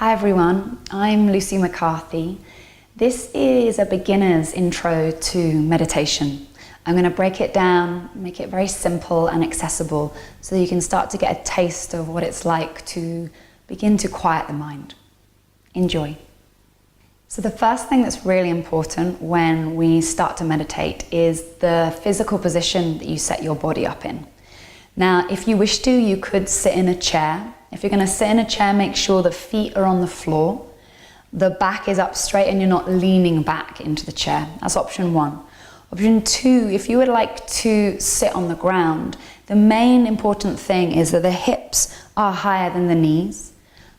Hi everyone, I'm Lucy McCarthy. This is a beginner's intro to meditation. I'm going to break it down, make it very simple and accessible so that you can start to get a taste of what it's like to begin to quiet the mind. Enjoy. So the first thing that's really important when we start to meditate is the physical position that you set your body up in. Now, if you wish to, you could sit in a chair. If you're going to sit in a chair, make sure the feet are on the floor, the back is up straight and you're not leaning back into the chair. That's option one. Option two, if you would like to sit on the ground, the main important thing is that the hips are higher than the knees,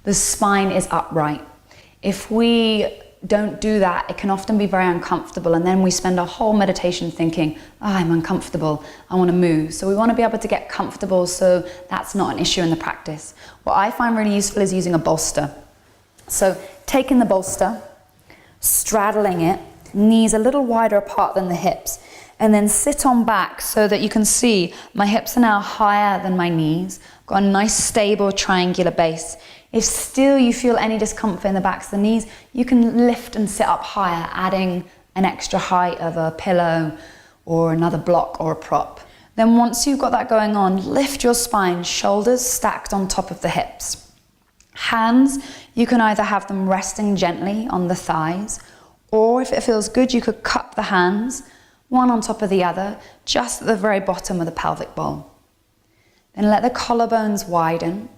the spine is upright. If we don't do that, it can often be very uncomfortable, and then we spend our whole meditation thinking, I'm uncomfortable, I want to move. So we want to be able to get comfortable so that's not an issue in the practice. What I find really useful is using a bolster. So taking the bolster, straddling it, knees a little wider apart than the hips, and then sit on back so that you can see my hips are now higher than my knees. I've got a nice stable triangular base. If still you feel any discomfort in the backs of the knees, you can lift and sit up higher, adding an extra height of a pillow or another block or a prop. Then once you've got that going on, lift your spine, shoulders stacked on top of the hips. Hands, you can either have them resting gently on the thighs, or if it feels good, you could cup the hands, one on top of the other, just at the very bottom of the pelvic bowl. Then let the collarbones widen.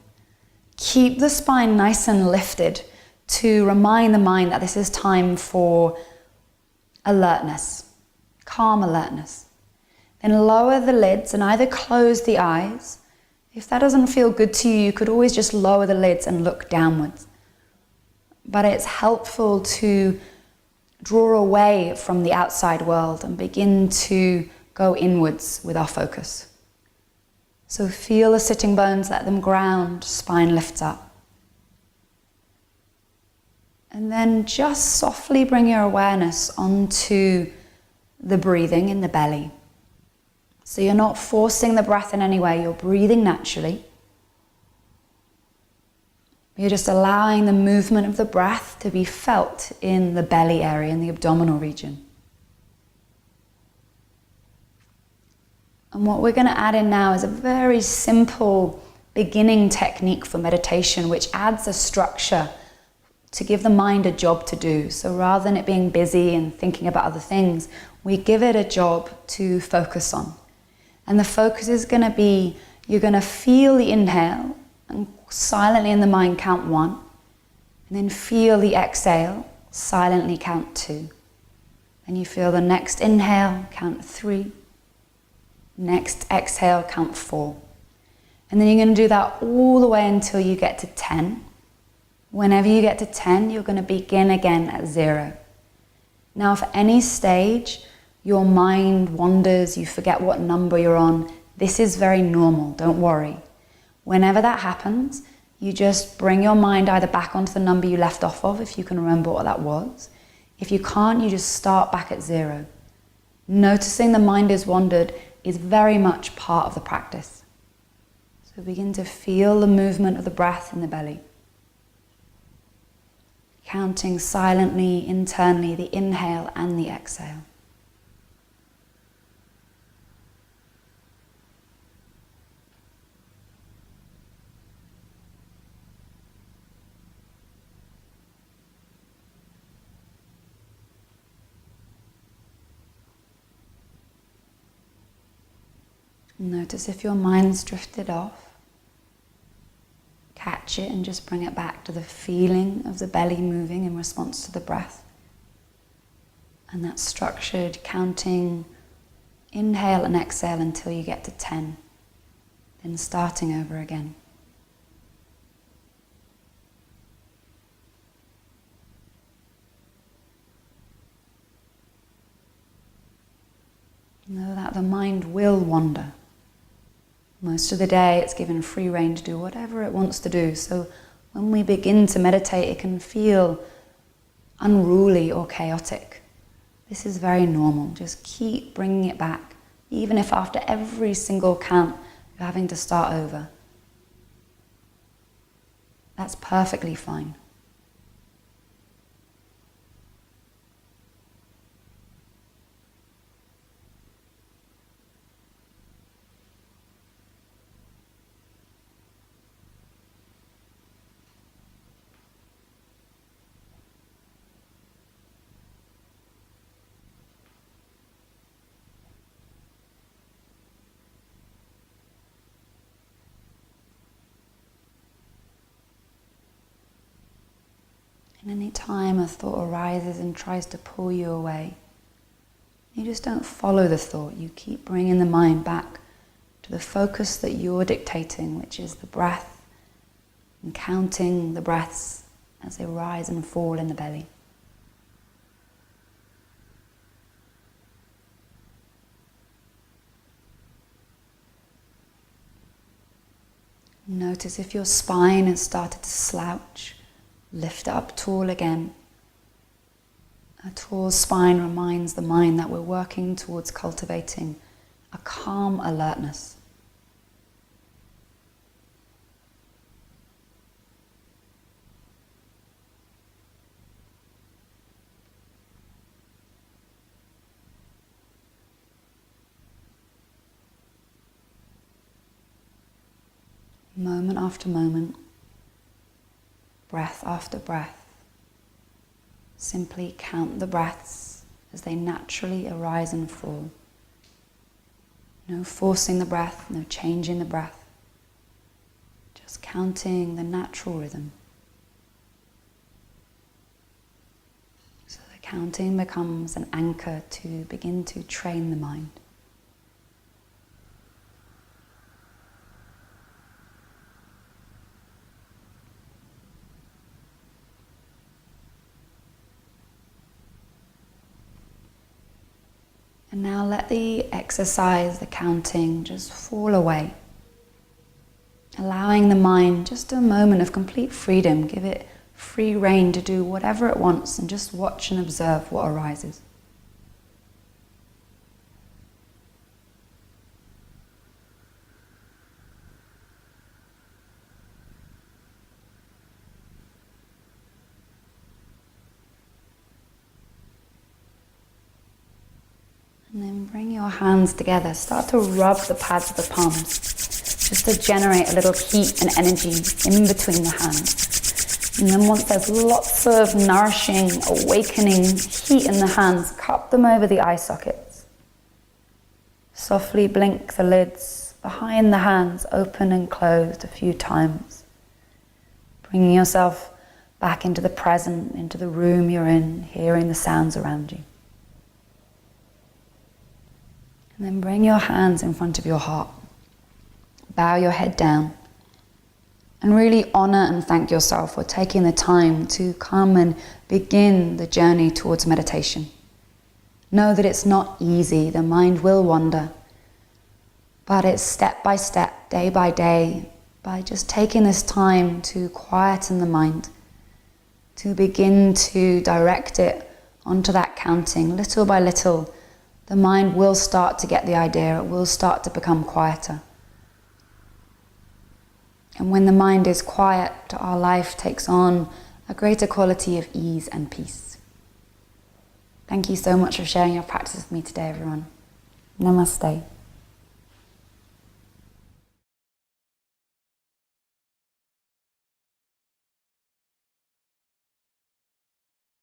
Keep the spine nice and lifted to remind the mind that this is time for alertness, calm alertness. Then lower the lids and either close the eyes. If that doesn't feel good to you, you could always just lower the lids and look downwards. But it's helpful to draw away from the outside world and begin to go inwards with our focus. So feel the sitting bones, let them ground, spine lifts up. And then just softly bring your awareness onto the breathing in the belly. So you're not forcing the breath in any way, you're breathing naturally. You're just allowing the movement of the breath to be felt in the belly area, in the abdominal region. And what we're going to add in now is a very simple beginning technique for meditation, which adds a structure to give the mind a job to do. So rather than it being busy and thinking about other things, we give it a job to focus on. And the focus is going to be, you're going to feel the inhale and silently in the mind count 1, and then feel the exhale, silently count 2. And you feel the next inhale, count 3. Next exhale, count 4. And then you're going to do that all the way until you get to 10. Whenever you get to 10, you're going to begin again at 0. Now, if at any stage your mind wanders, you forget what number you're on, this is very normal, don't worry. Whenever that happens, you just bring your mind either back onto the number you left off of, if you can remember what that was. If you can't, you just start back at 0. Noticing the mind is wandered is very much part of the practice. So begin to feel the movement of the breath in the belly. Counting silently, internally, the inhale and the exhale. Notice if your mind's drifted off. Catch it and just bring it back to the feeling of the belly moving in response to the breath. And that structured counting inhale and exhale until you get to 10. Then starting over again. Know that the mind will wander. Most of the day it's given free rein to do whatever it wants to do. So when we begin to meditate, it can feel unruly or chaotic. This is very normal. Just keep bringing it back. Even if after every single count you're having to start over. That's perfectly fine. And any time a thought arises and tries to pull you away, you just don't follow the thought. You keep bringing the mind back to the focus that you're dictating, which is the breath, and counting the breaths as they rise and fall in the belly. Notice if your spine has started to slouch, lift up tall again. A tall spine reminds the mind that we're working towards cultivating a calm alertness. Moment after moment, breath after breath, simply count the breaths as they naturally arise and fall. No forcing the breath, no changing the breath, just counting the natural rhythm. So the counting becomes an anchor to begin to train the mind. And now let the exercise, the counting, just fall away. Allowing the mind just a moment of complete freedom. Give it free rein to do whatever it wants and just watch and observe what arises. And then bring your hands together. Start to rub the pads of the palms, just to generate a little heat and energy in between the hands. And then once there's lots of nourishing, awakening heat in the hands, cup them over the eye sockets. Softly blink the lids behind the hands, open and closed a few times. Bringing yourself back into the present, into the room you're in, hearing the sounds around you. And then bring your hands in front of your heart. Bow your head down. And really honor and thank yourself for taking the time to come and begin the journey towards meditation. Know that it's not easy. The mind will wander. But it's step by step, day by day, by just taking this time to quieten the mind, to begin to direct it onto that counting little by little. The mind will start to get the idea, it will start to become quieter. And when the mind is quiet, our life takes on a greater quality of ease and peace. Thank you so much for sharing your practice with me today, everyone. Namaste.